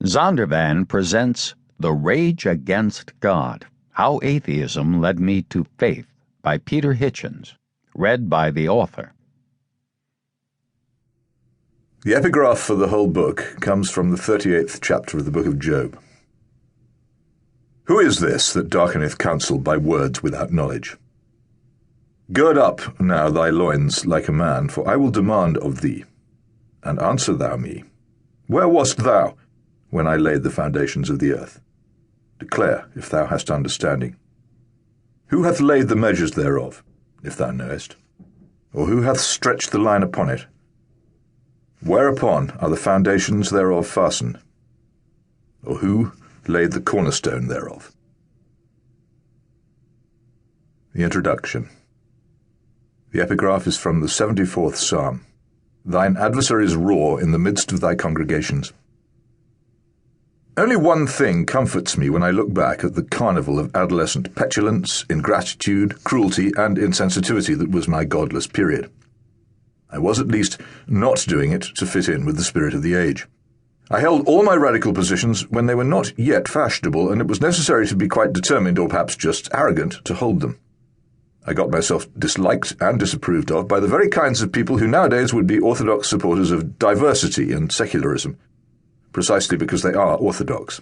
Zondervan presents The Rage Against God, How Atheism Led Me to Faith by Peter Hitchens, read by the author. The epigraph for the whole book comes from the 38th chapter of the book of Job. Who is this that darkeneth counsel by words without knowledge? Gird up now thy loins like a man, for I will demand of thee. And answer thou me. Where wast thou when I laid the foundations of the earth? Declare, if thou hast understanding. Who hath laid the measures thereof, if thou knowest? Or who hath stretched the line upon it? Whereupon are the foundations thereof fastened? Or who laid the cornerstone thereof? The Introduction. The epigraph is from the 74th Psalm. Thine adversaries roar in the midst of thy congregations. Only one thing comforts me when I look back at the carnival of adolescent petulance, ingratitude, cruelty, and insensitivity that was my godless period. I was at least not doing it to fit in with the spirit of the age. I held all my radical positions when they were not yet fashionable, and it was necessary to be quite determined, or perhaps just arrogant, to hold them. I got myself disliked and disapproved of by the very kinds of people who nowadays would be orthodox supporters of diversity and secularism, precisely because they are orthodox.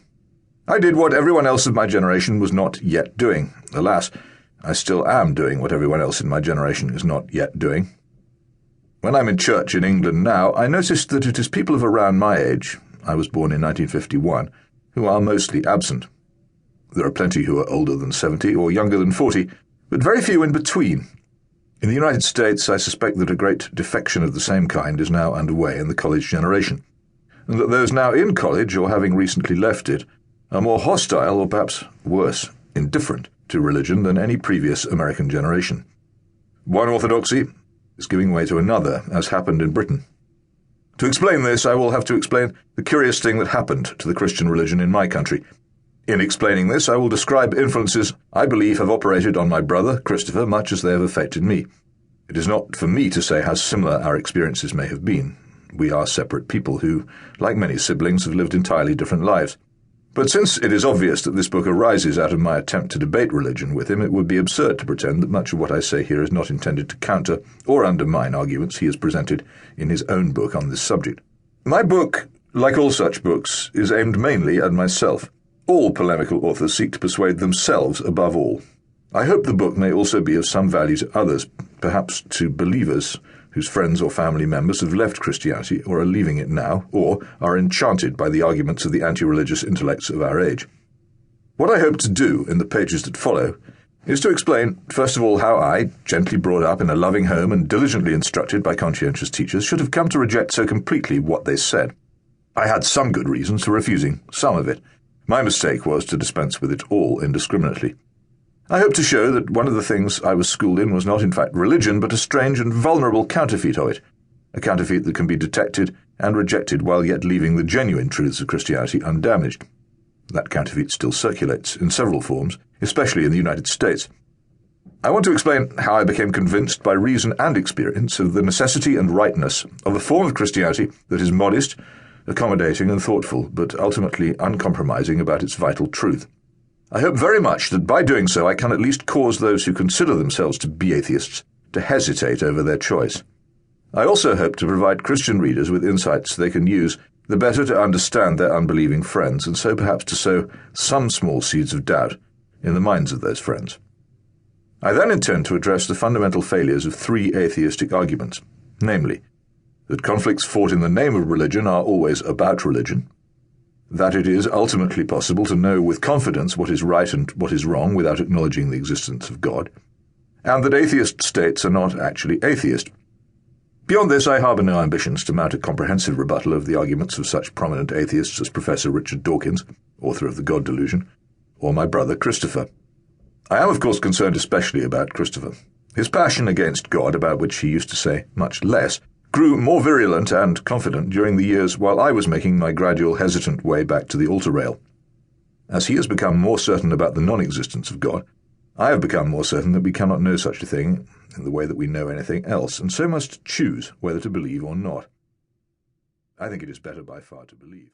I did what everyone else of my generation was not yet doing. Alas, I still am doing what everyone else in my generation is not yet doing. When I'm in church in England now, I noticed that it is people of around my age, I was born in 1951, who are mostly absent. There are plenty who are older than 70 or younger than 40, but very few in between. In the United States, I suspect that a great defection of the same kind is now underway in the college generation, and that those now in college or having recently left it are more hostile, or perhaps worse, indifferent to religion than any previous American generation. One orthodoxy is giving way to another, as happened in Britain. To explain this, I will have to explain the curious thing that happened to the Christian religion in my country. In explaining this, I will describe influences I believe have operated on my brother, Christopher, much as they have affected me. It is not for me to say how similar our experiences may have been. We are separate people who, like many siblings, have lived entirely different lives. But since it is obvious that this book arises out of my attempt to debate religion with him, it would be absurd to pretend that much of what I say here is not intended to counter or undermine arguments he has presented in his own book on this subject. My book, like all such books, is aimed mainly at myself. All polemical authors seek to persuade themselves above all. I hope the book may also be of some value to others, perhaps to believers whose friends or family members have left Christianity or are leaving it now, or are enchanted by the arguments of the anti-religious intellects of our age. What I hope to do in the pages that follow is to explain, first of all, how I, gently brought up in a loving home and diligently instructed by conscientious teachers, should have come to reject so completely what they said. I had some good reasons for refusing some of it. My mistake was to dispense with it all indiscriminately. I hope to show that one of the things I was schooled in was not in fact religion, but a strange and vulnerable counterfeit of it, a counterfeit that can be detected and rejected while yet leaving the genuine truths of Christianity undamaged. That counterfeit still circulates in several forms, especially in the United States. I want to explain how I became convinced by reason and experience of the necessity and rightness of a form of Christianity that is modest, accommodating and thoughtful, but ultimately uncompromising about its vital truth. I hope very much that by doing so I can at least cause those who consider themselves to be atheists to hesitate over their choice. I also hope to provide Christian readers with insights they can use the better to understand their unbelieving friends, and so perhaps to sow some small seeds of doubt in the minds of those friends. I then intend to address the fundamental failures of three atheistic arguments, namely, that conflicts fought in the name of religion are always about religion, that it is ultimately possible to know with confidence what is right and what is wrong without acknowledging the existence of God, and that atheist states are not actually atheist. Beyond this, I harbour no ambitions to mount a comprehensive rebuttal of the arguments of such prominent atheists as Professor Richard Dawkins, author of The God Delusion, or my brother Christopher. I am, of course, concerned especially about Christopher. His passion against God, about which he used to say much less, grew more virulent and confident during the years while I was making my gradual, hesitant way back to the altar rail. As he has become more certain about the non-existence of God, I have become more certain that we cannot know such a thing in the way that we know anything else, and so must choose whether to believe or not. I think it is better by far to believe.